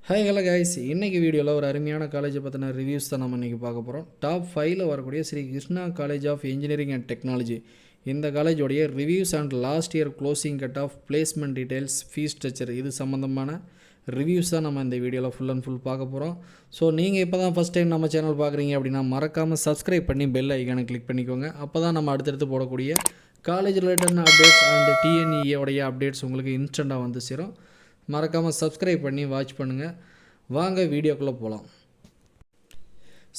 Hi hello guys, இன்றைக்கி வீடியோவில் ஒரு அருமையான காலேஜை பற்றின ரிவ்யூஸ் தான் நம்ம இன்றைக்கி பார்க்க போகிறோம். டாப் 5ல் வரக்கூடிய Sri Krishna college of engineering and technology. இந்த காலேஜோடைய reviews and last year closing cut off placement details, fee structure, இது சம்மந்தமான ரிவ்யூஸ் தான் நம்ம இந்த வீடியோவில் ஃபுல் அண்ட் ஃபுல் பார்க்க போகிறோம். ஸோ நீங்கள் இப்போ தான் ஃபஸ்ட் டைம் நம்ம சேனல் பார்க்குறீங்க அப்படின்னா மறக்காமல் சப்ஸ்கிரைப் பண்ணி பெல் ஐக்கானை கிளிக் பண்ணிக்கோங்க. அப்போ தான் நம்ம அடுத்தடுத்து போடக்கூடிய காலேஜ் ரிலேட்டடான அப்டேட்ஸ் அண்ட் டிஎன்இஏடைய அப்டேட்ஸ் உங்களுக்கு இன்ஸ்டண்ட்டாக வந்து சேரும். மறக்காமல் சப்ஸ்கிரைப் பண்ணி வாட்ச் பண்ணுங்கள். வாங்க வீடியோக்குள்ளே போகலாம்.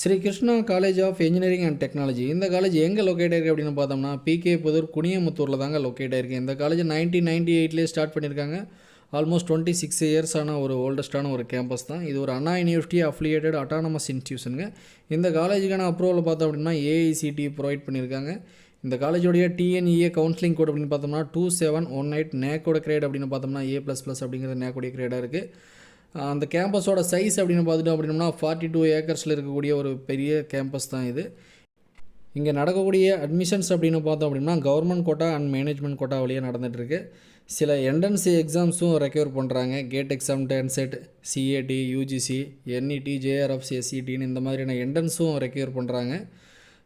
Shri Krishna college of engineering and technology. இந்த காலேஜ் எங்கே லொக்கேட் ஆயிருக்கு அப்படின்னு பார்த்தோம்னா பிகே புதூர் குனியமுத்தூரில் தாங்க லொக்கேட் ஆயிருக்கு. இந்த காலேஜ் 1998 ஸ்டார்ட் பண்ணியிருக்காங்க. ஆல்மோஸ்ட் 26 இயர்ஸான ஒரு ஓல்டஸ்டான ஒரு கேம்பஸ் தான். இது ஒரு அண்ணா யூனிவர்சிட்டி அஃபிலியேட்டட் அட்டானமஸ் இன்ஸ்டியூஷனுங்க. இந்த காலேஜுக்கான அப்ரூவல் பார்த்தோம் அப்படின்னா ஏஐசிடி ப்ரொவைட் பண்ணியிருக்காங்க. இந்த காலேஜோடைய டிஎன்இஏ கவுன்சிலிங் கோட் அப்படின்னு பார்த்தோம்னா 2718. நேக்கோட கிரேட் அப்படின்னு பார்த்தோம்னா A++ அப்படிங்கிறது நேக்கோடைய கிரேடாக இருக்குது. அந்த கேம்பஸோட சைஸ் அப்படின்னு பார்த்துட்டோம் அப்படின்னா 42 ஏக்கர்ஸில் இருக்கக்கூடிய ஒரு பெரிய கேம்பஸ் தான் இது. இங்கே நடக்கக்கூடிய அட்மிஷன்ஸ் அப்படின்னு பார்த்தோம் அப்படின்னா government quota and management quota வழியாக நடந்துகிட்ருக்கு. சில என்ட்ரன்ஸ் எக்ஸாம்ஸும் ரெக்யூர் பண்ணுறாங்க. GATE exam, TANCET, CAT, UGC, NET, JRF, எஸ்இடின்னு இந்த மாதிரியான என்ட்ரன்ஸும் ரெக்யூர் பண்ணுறாங்க.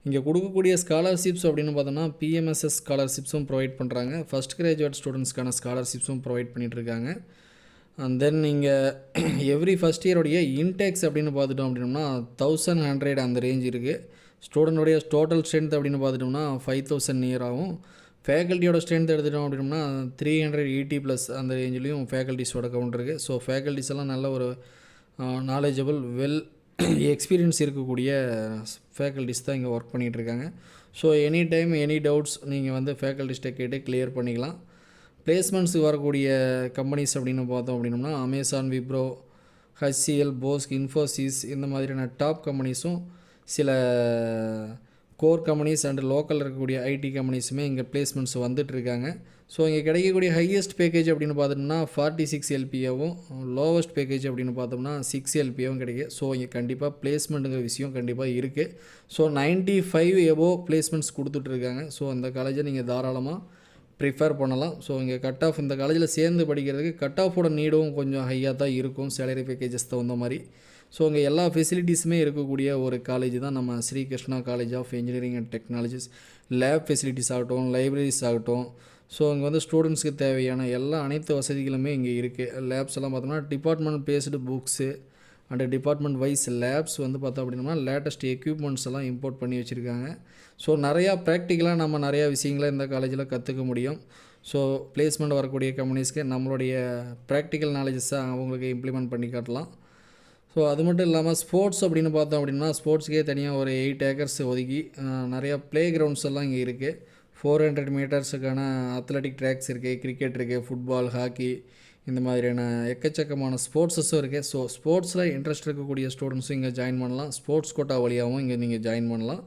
இங்கே கொடுக்கக்கூடிய ஸ்காலர்ஷிப்ஸ் அப்படின்னு பார்த்தோம்னா பிஎம்எஸ்எஸ் ஸ்காலர்ஷிப்ஸும் ப்ரொவைட் பண்ணுறாங்க. ஃபஸ்ட் கிராஜுவேட் ஸ்டூடெண்ட்ஸ்க்கான ஸ்காலர்ஷிப்ஸும் ப்ரொவைட் பண்ணிகிட்ருக்காங்க. அண்ட் தென் இங்கே எவ்ரி ஃபஸ்ட் இயருடைய இன்டேக்ஸ் அப்படின்னு பார்த்துட்டோம் அப்படின்னா 1100 அந்த ரேஞ்ச் இருக்குது. ஸ்டூடெண்ட்டுடைய டோட்டல் ஸ்ட்ரென்த் அப்படின்னு பார்த்துட்டோம்னா 5000 நியர் ஆகும். ஃபேக்கல்ட்டியோட ஸ்ட்ரென்த் எடுத்துட்டோம் அப்படின்னா 380+ அந்த ரேஞ்சிலையும் ஃபேக்கல்ட்டிஸோட கவுண்ட் இருக்குது. ஸோ ஃபேக்கல்ட்டிஸ் எல்லாம் நல்ல ஒரு நாலேஜபிள் எக்ஸ்பீரியன்ஸ் இருக்கக்கூடிய ஃபேக்கல்ட்டிஸ் தான் இங்கே ஒர்க் பண்ணிகிட்ருக்காங்க. So any time any doubts நீங்கள் வந்து ஃபேக்கல்ட்டிஸ்ட்டை கேட்டு கிளியர் பண்ணிக்கலாம். பிளேஸ்மெண்ட்ஸுக்கு வரக்கூடிய கம்பெனிஸ் அப்படின்னு பார்த்தோம் அப்படின்னோம்னா அமேசான், விப்ரோ, ஹச்சிஎல், போஸ்க், இன்ஃபோசிஸ் இந்த மாதிரியான டாப் கம்பெனிஸும் சில கோர் கம்பெனிஸ் அண்ட் லோக்கலில் இருக்கக்கூடிய ஐடி கம்பெனிஸுமே இங்கே பிளேஸ்மெண்ட்ஸ் வந்துட்டுருக்காங்க. ஸோ இங்கே கிடைக்கக்கூடிய ஹையஸ்ட் பேக்கேஜ் அப்படின்னு பார்த்தோம்னா 46 LPAவும், லோவஸ்ட் பேக்கேஜ் அப்படின்னு பார்த்தோம்னா 6 LPAவும் கிடைக்கும். ஸோ இங்கே கண்டிப்பாக பிளேஸ்மெண்ட்டுங்கிற விஷயம் கண்டிப்பாக இருக்குது. ஸோ 95 எபோவ் பிளேஸ்மெண்ட்ஸ் கொடுத்துட்ருக்காங்க. ஸோ அந்த காலேஜை நீங்கள் தாராளமாக ப்ரிஃபர் பண்ணலாம். ஸோ இங்கே கட் ஆஃப் இந்த காலேஜில் சேர்ந்து படிக்கிறதுக்கு கட் ஆஃபோட நீடும் கொஞ்சம் ஹையாக தான் இருக்கும், சேலரி பேக்கேஜஸ் தகுந்த மாதிரி. ஸோ இங்கே எல்லா ஃபெசிலிட்டிஸுமே இருக்கக்கூடிய ஒரு காலேஜ் தான் நம்ம Shri Krishna college of engineering and technologies. Lab facilities ஆகட்டும், லைப்ரரிஸ் ஆகட்டும், ஸோ இங்கே வந்து ஸ்டூடெண்ட்ஸ்க்கு தேவையான எல்லா அனைத்து வசதிகளுமே இங்கே இருக்குது. லேப்ஸ் எல்லாம் பார்த்தோம்னா department based books and department wise labs வந்து பார்த்தோம் அப்படின்னா லேட்டஸ்ட் எக்யூப்மெண்ட்ஸ் எல்லாம் இம்போர்ட் பண்ணி வச்சுருக்காங்க. ஸோ நிறையா ப்ராக்டிக்கலாக நம்ம நிறையா விஷயங்களை இந்த காலேஜில் கற்றுக்க முடியும். ஸோ பிளேஸ்மெண்ட் வரக்கூடிய கம்பெனிஸ்க்கு நம்மளுடைய ப்ராக்டிக்கல் நாலேஜஸை அவங்களுக்கு இம்ப்ளிமெண்ட் பண்ணி காட்டலாம். ஸோ அது மட்டும் இல்லாமல் ஸ்போர்ட்ஸ் அப்படின்னு பார்த்தோம் அப்படின்னா ஸ்போர்ட்ஸ்க்கே தனியாக ஒரு 8 ஏக்கர்ஸ் ஒதுக்கி நிறையா ப்ளே கிரவுண்ட்ஸ் எல்லாம் இங்கே இருக்குது. 400 மீட்டர்ஸுக்கான அத்லட்டிக் ட்ராக்ஸ் இருக்குது, கிரிக்கெட் இருக்குது, ஃபுட்பால், ஹாக்கி, இந்த மாதிரியான எக்கச்சக்கமான ஸ்போர்ட்ஸஸும் இருக்குது. ஸோ ஸ்போர்ட்ஸில் இன்ட்ரெஸ்ட் இருக்கக்கூடிய ஸ்டூடெண்ட்ஸும் இங்கே ஜாயின் பண்ணலாம். ஸ்போர்ட்ஸ் கோட்டா வழியாகவும் இங்கே நீங்கள் ஜாயின் பண்ணலாம்.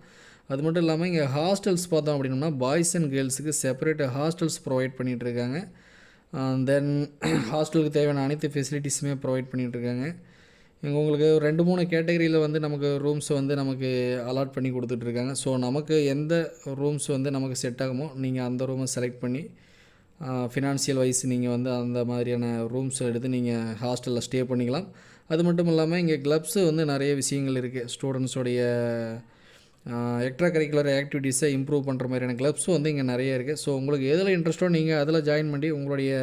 அது மட்டும் இல்லாமல் இங்கே ஹாஸ்டல்ஸ் பார்த்தோம் அப்படின்னா பாய்ஸ் அண்ட் கேர்ள்ஸுக்கு செப்பரேட் ஹாஸ்டல்ஸ் ப்ரொவைட் பண்ணிகிட்ருக்காங்க. தென் ஹாஸ்டலுக்கு தேவையான அனைத்து ஃபெசிலிட்டிஸுமே ப்ரொவைட் பண்ணிகிட்ருக்காங்க. இங்கே உங்களுக்கு 2-3 கேட்டகரியில் வந்து நமக்கு ரூம்ஸ் வந்து நமக்கு அலாட் பண்ணி கொடுத்துட்ருக்காங்க. ஸோ நமக்கு எந்த ரூம்ஸ் வந்து நமக்கு செட் ஆகுமோ நீங்கள் அந்த ரூமை செலக்ட் பண்ணி ஃபினான்ஷியல் வைஸ் நீங்கள் வந்து அந்த மாதிரியான ரூம்ஸ் எடுத்து நீங்கள் ஹாஸ்டலில் ஸ்டே பண்ணிக்கலாம். அது மட்டும் இல்லாமல் இங்கே கிளப்ஸு வந்து நிறைய விஷயங்கள் இருக்குது. ஸ்டூடெண்ட்ஸோடைய எக்ஸ்ட்ரா கரிக்குலர் ஆக்டிவிட்டீஸை இம்ப்ரூவ் பண்ணுற மாதிரியான கிளப்ஸும் வந்து இங்கே நிறைய இருக்குது. ஸோ உங்களுக்கு எதில் இன்ட்ரெஸ்ட்டோ நீங்கள் அதில் ஜாயின் பண்ணி உங்களுடைய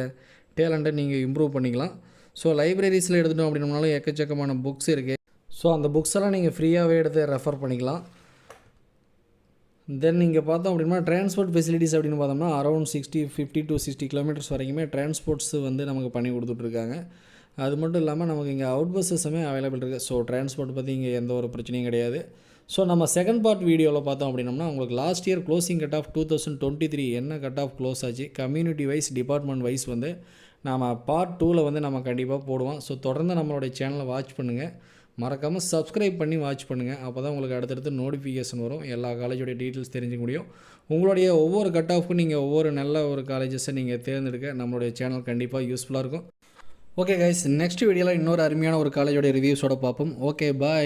டேலண்ட்டை நீங்கள் இம்ப்ரூவ் பண்ணிக்கலாம். ஸோ லைப்ரரிஸில் எடுத்துட்டோம் அப்படின்னாலும் எக்கச்சக்கமான புக்ஸ் இருக்குது. ஸோ அந்த புக்ஸ் எல்லாம் நீங்கள் ஃப்ரீயாகவே எடுத்து ரெஃபர் பண்ணிக்கலாம். தென் நீங்கள் பார்த்தோம் அப்படின்னா டிரான்ஸ்போர்ட் ஃபெசிலிட்டிஸ் அப்படின்னு பார்த்தோம்னா அரௌண்ட் 50 to 60 கிலோமீட்டர்ஸ் வரைக்குமே டிரான்ஸ்போர்ட்ஸ் வந்து நமக்கு பண்ணி கொடுத்துட்ருக்காங்க. அது மட்டும் இல்லாமல் நமக்கு இங்கே அவுட் பஸ்ஸஸுமே அவைலபிள் இருக்குது. ஸோ டிரான்ஸ்போர்ட் பற்றி இங்கே எந்த ஒரு பிரச்சனையும் கிடையாது. ஸோ நம்ம செகண்ட் பார்ட் வீடியோவில் பார்த்தோம் அப்படின்னோம்னா உங்களுக்கு last year closing cut of 2023 என்ன கட் ஆஃப் க்ளோஸ் ஆச்சு, கம்யூனிட்டி வைஸ், டிபார்ட்மெண்ட் வைஸ் வந்து நாம் பார்ட் 2ல் வந்து நம்ம கண்டிப்பாக போடுவோம். ஸோ தொடர்ந்து நம்மளுடைய சேனலை வாட்ச் பண்ணுங்கள். மறக்காமல் சப்ஸ்கிரைப் பண்ணி வாட்ச் பண்ணுங்கள். அப்போ தான் உங்களுக்கு அடுத்தடுத்து நோட்டிஃபிகேஷன் வரும். எல்லா காலேஜோடைய டீட்டெயில்ஸ் தெரிஞ்சுக்க முடியும். உங்களுடைய ஒவ்வொரு கட் ஆஃப்க்கும் நீங்கள் ஒவ்வொரு நல்ல ஒரு காலேஜஸை நீங்கள் தேர்ந்தெடுக்க நம்மளுடைய சேனல் கண்டிப்பாக யூஸ்ஃபுல்லாக இருக்கும். ஓகே கைஸ், நெக்ஸ்ட் வீடியோவில் இன்னொரு அருமையான ஒரு காலேஜோடைய ரிவ்யூஸோடு பார்ப்போம். ஓகே, பாய்.